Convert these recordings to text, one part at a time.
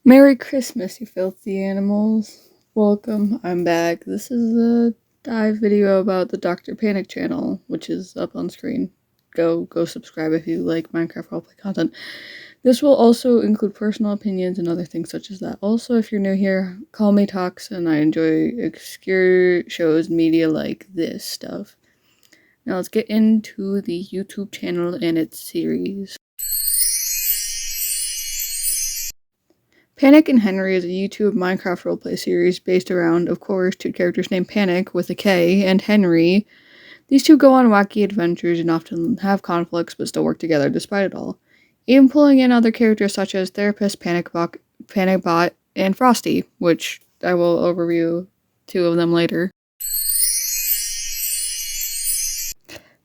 Merry Christmas, you filthy animals. Welcome, I'm back. This is a dive video about the Dr. Panik channel, which is up on screen. Go subscribe if you like Minecraft roleplay content. This will also include personal opinions and other things such as that. Also, if you're new here, call me Toxin. I enjoy obscure shows, media like this stuff. Now let's get into the YouTube channel and its series. Panik and Henry is a YouTube Minecraft roleplay series based around, of course, two characters named Panik with a K and Henry. These two go on wacky adventures and often have conflicts but still work together despite it all, even pulling in other characters such as Therapist, Panikbot, and Frosty, which I will overview two of them later.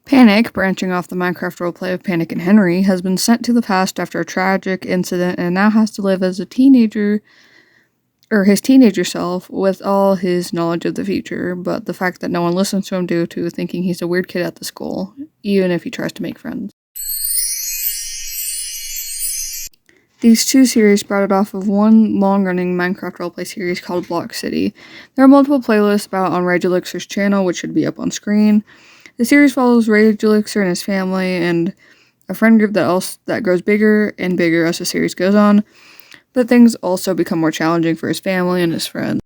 Panik, branching off the Minecraft roleplay of Panik and Henry, has been sent to the past after a tragic incident and now has to live as a teenager, or his teenager self, with all his knowledge of the future, but the fact that no one listens to him due to thinking he's a weird kid at the school, even if he tries to make friends. These two series sprouted off of one long-running Minecraft roleplay series called Block City. There are multiple playlists about on Rage Elixir's channel, which should be up on screen. The series follows Rage Elixir and his family and a friend group that grows bigger and bigger as the series goes on, but things also become more challenging for his family and his friends.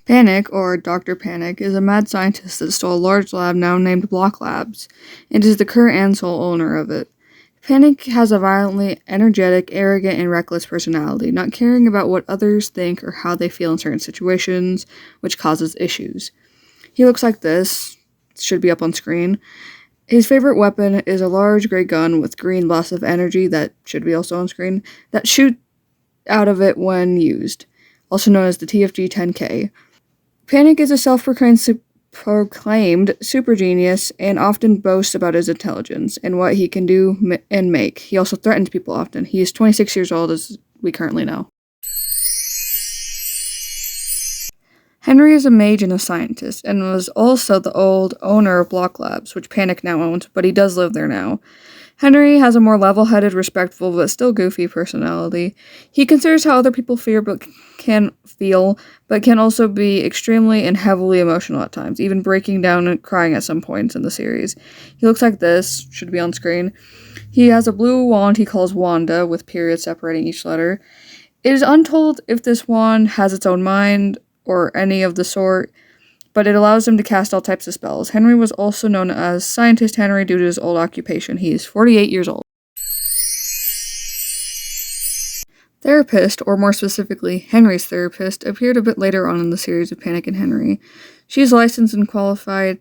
Panik, or Dr. Panik, is a mad scientist that stole a large lab now named Block Labs, and is the current and sole owner of it. Panik has a violently energetic, arrogant, and reckless personality, not caring about what others think or how they feel in certain situations, which causes issues. He looks like this, should be up on screen. His favorite weapon is a large gray gun with green blasts of energy, that should be also on screen, that shoot out of it when used, also known as the TFG-10K. Panik is a self-proclaimed super genius and often boasts about his intelligence and what he can do and make. He also threatens people often. He is 26 years old, as we currently know. Henry is a mage and a scientist, and was also the old owner of Block Labs, which Panik now owns, but he does live there now. Henry has a more level-headed, respectful, but still goofy personality. He considers how other people feel, but can also be extremely and heavily emotional at times, even breaking down and crying at some points in the series. He looks like this, should be on screen. He has a blue wand he calls Wanda, with periods separating each letter. It is untold if this wand has its own mind, or any of the sort, but it allows him to cast all types of spells. Henry was also known as Scientist Henry due to his old occupation. He is 48 years old. Therapist, or more specifically, Henry's therapist, appeared a bit later on in the series of Panik and Henry. She's a licensed and qualified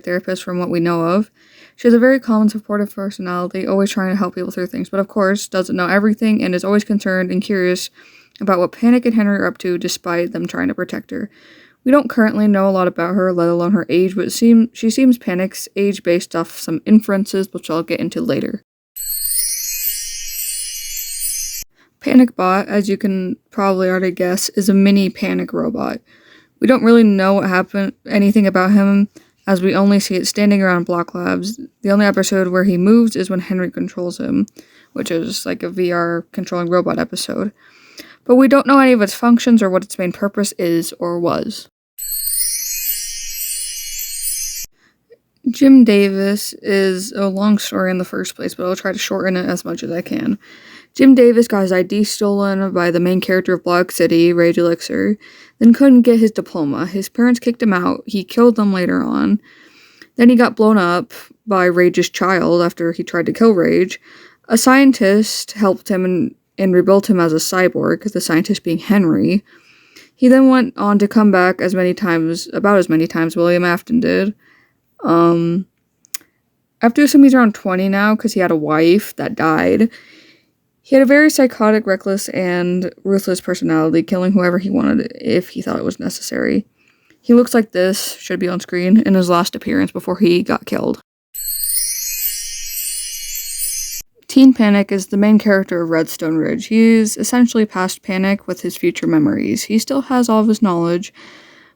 therapist from what we know of. She has a very calm and supportive personality, always trying to help people through things, but of course, doesn't know everything and is always concerned and curious about what Panik and Henry are up to despite them trying to protect her. We don't currently know a lot about her, let alone her age, but she seems Panik's age based off some inferences, which I'll get into later. Panikbot, as you can probably already guess, is a mini Panik robot. We don't really know anything about him, as we only see it standing around Block Labs. The only episode where he moves is when Henry controls him, which is like a VR controlling robot episode. But we don't know any of its functions or what its main purpose is or was. Jim Davis is a long story in the first place, but I'll try to shorten it as much as I can. Jim Davis got his ID stolen by the main character of Block City, Rage Elixir, then couldn't get his diploma. His parents kicked him out. He killed them later on. Then he got blown up by Rage's child after he tried to kill Rage. A scientist helped him and rebuilt him as a cyborg, the scientist being Henry. He then went on to come back about as many times William Afton did. I have to assume he's around 20 now, because he had a wife that died. He had a very psychotic, reckless, and ruthless personality, killing whoever he wanted if he thought it was necessary. He looks like this, should be on screen, in his last appearance before he got killed. Teen Panik is the main character of Redstone Ridge. He is essentially past Panik with his future memories. He still has all of his knowledge,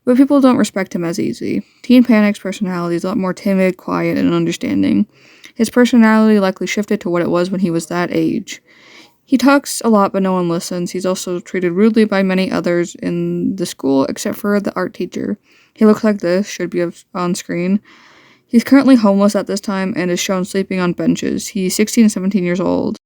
but people don't respect him as easy. Teen Panic's personality is a lot more timid, quiet, and understanding. His personality likely shifted to what it was when he was that age. He talks a lot, but no one listens. He's also treated rudely by many others in the school, except for the art teacher. He looks like this, should be on screen. He's currently homeless at this time and is shown sleeping on benches. He's 16 and 17 years old.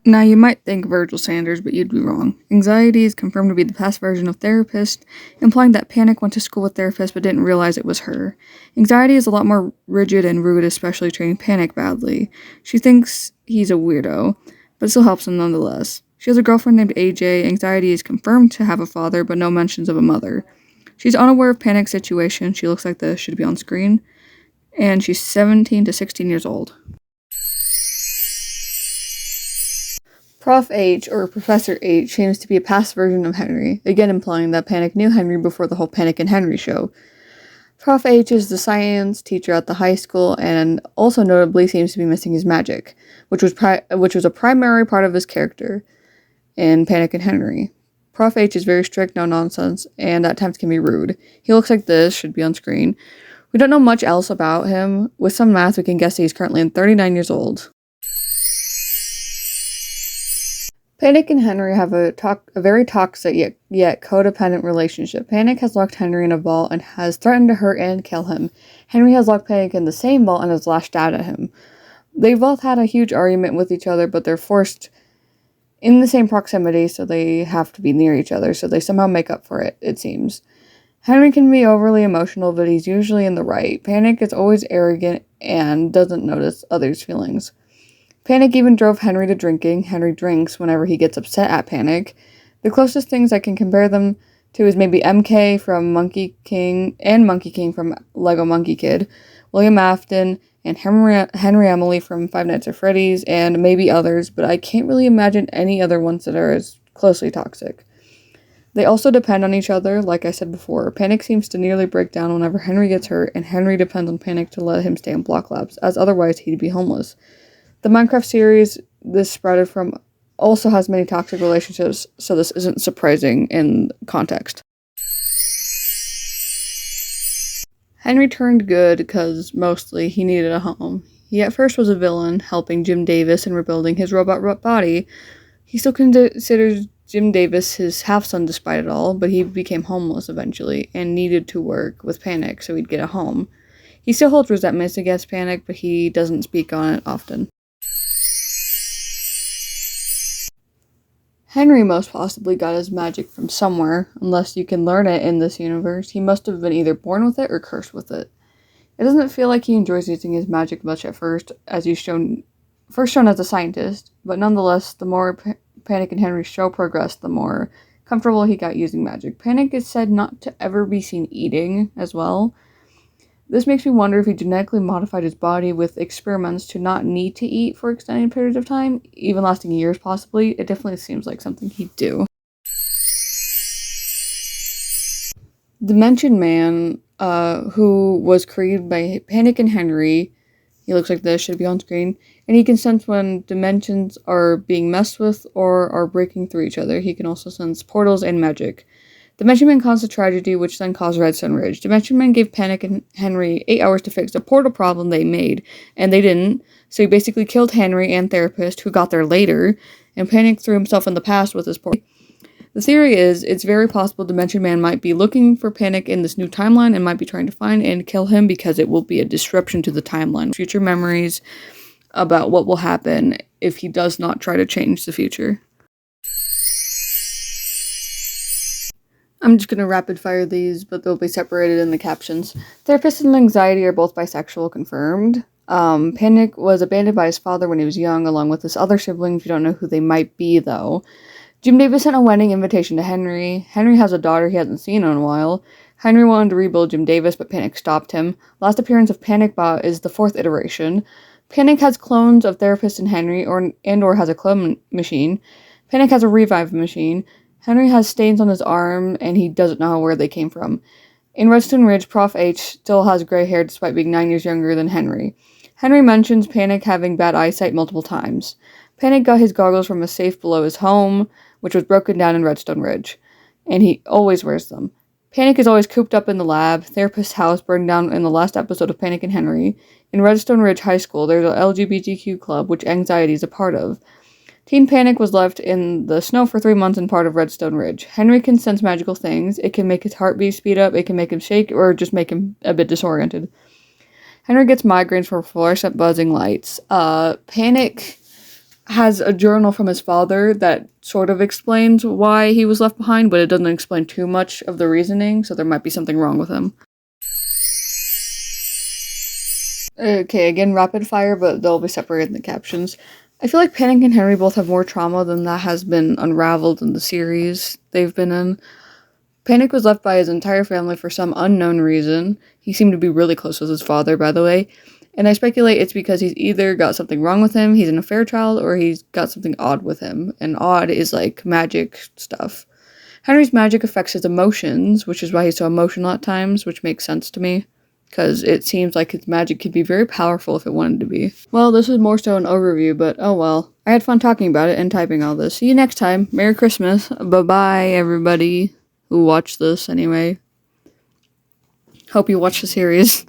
Now, you might think Virgil Sanders, but you'd be wrong. Anxiety is confirmed to be the past version of therapist, implying that Panik went to school with therapist but didn't realize it was her. Anxiety is a lot more rigid and rude, especially treating Panik badly. She thinks he's a weirdo, but still helps him nonetheless. She has a girlfriend named AJ. Anxiety is confirmed to have a father, but no mentions of a mother. She's unaware of Panik's situation. She looks like this, should be on screen. And she's 17 to 16 years old. Prof H, or Professor H, seems to be a past version of Henry, again implying that Panik knew Henry before the whole Panik and Henry show. Prof H is the science teacher at the high school and also notably seems to be missing his magic, which was a primary part of his character in Panik and Henry. Prof H is very strict, no nonsense, and at times can be rude. He looks like this, should be on screen. We don't know much else about him. With some math, we can guess that he's currently 39 years old. Panik and Henry have a very toxic yet codependent relationship. Panik has locked Henry in a vault and has threatened to hurt and kill him. Henry has locked Panik in the same vault and has lashed out at him. They both had a huge argument with each other, but they're forced in the same proximity, so they have to be near each other, so they somehow make up for it, it seems. Henry can be overly emotional, but he's usually in the right. Panik is always arrogant and doesn't notice others' feelings. Panik even drove Henry to drinking. Henry drinks whenever he gets upset at Panik. The closest things I can compare them to is maybe MK from Monkey King and Monkey King from Lego Monkey Kid, William Afton, and Henry Emily from Five Nights at Freddy's, and maybe others, but I can't really imagine any other ones that are as closely toxic. They also depend on each other, like I said before. Panik seems to nearly break down whenever Henry gets hurt, and Henry depends on Panik to let him stay in block labs, as otherwise he'd be homeless. The Minecraft series this sprouted from also has many toxic relationships, so this isn't surprising in context. Henry turned good because mostly he needed a home. He at first was a villain, helping Jim Davis in rebuilding his robot body. He still considers Jim Davis his half-son despite it all, but he became homeless eventually and needed to work with Panik so he'd get a home. He still holds resentments against Panik, but he doesn't speak on it often. Henry most possibly got his magic from somewhere, unless you can learn it in this universe. He must have been either born with it or cursed with it. It doesn't feel like he enjoys using his magic much at first, as he's first shown as a scientist, but nonetheless, the more Panik and Henry's show progressed, the more comfortable he got using magic. Panik is said not to ever be seen eating as well. This makes me wonder if he genetically modified his body with experiments to not need to eat for extended periods of time, even lasting years possibly. It definitely seems like something he'd do. Dimension Man, who was created by Panik and Henry, he looks like this, should be on screen, and he can sense when dimensions are being messed with or are breaking through each other. He can also sense portals and magic. Dimension Man caused a tragedy, which then caused Redstone Ridge. Dimension Man gave Panik and Henry 8 hours to fix the portal problem they made, and they didn't, so he basically killed Henry and Therapist, who got there later, and Panik threw himself in the past with his portal. The theory is, it's very possible Dimension Man might be looking for Panik in this new timeline and might be trying to find and kill him because it will be a disruption to the timeline. Future memories about what will happen if he does not try to change the future. I'm just going to rapid fire these, but they'll be separated in the captions. Therapist and Anxiety are both bisexual, confirmed. Panik was abandoned by his father when he was young, along with his other siblings. You don't know who they might be, though. Jim Davis sent a wedding invitation to Henry. Henry has a daughter he hasn't seen in a while. Henry wanted to rebuild Jim Davis, but Panik stopped him. Last appearance of Panikbot is the 4th iteration. Panik has clones of Therapist and Henry, or has a clone machine. Panik has a revive machine. Henry has stains on his arm, and he doesn't know where they came from. In Redstone Ridge, Prof H still has gray hair despite being 9 years younger than Henry. Henry mentions Panik having bad eyesight multiple times. Panik got his goggles from a safe below his home, which was broken down in Redstone Ridge. and he always wears them. Panik is always cooped up in the lab. Therapist's house burned down in the last episode of Panik and Henry. In Redstone Ridge High School, there's an LGBTQ club, which Anxiety is a part of. Teen Panik was left in the snow for 3 months in part of Redstone Ridge. Henry can sense magical things. It can make his heartbeat speed up, it can make him shake, or just make him a bit disoriented. Henry gets migraines from fluorescent buzzing lights. Panik has a journal from his father that sort of explains why he was left behind, but it doesn't explain too much of the reasoning, so there might be something wrong with him. Okay, again, rapid fire, but they'll be separated in the captions. I feel like Panik and Henry both have more trauma than that has been unraveled in the series they've been in. Panik was left by his entire family for some unknown reason. He seemed to be really close with his father, by the way. And I speculate it's because he's either got something wrong with him, he's an affair child, or he's got something odd with him. And odd is like magic stuff. Henry's magic affects his emotions, which is why he's so emotional at times, which makes sense to me. Because it seems like his magic could be very powerful if it wanted to be. Well, this is more so an overview, but oh well. I had fun talking about it and typing all this. See you next time. Merry Christmas. Bye-bye, everybody who watched this anyway. Hope you watch the series.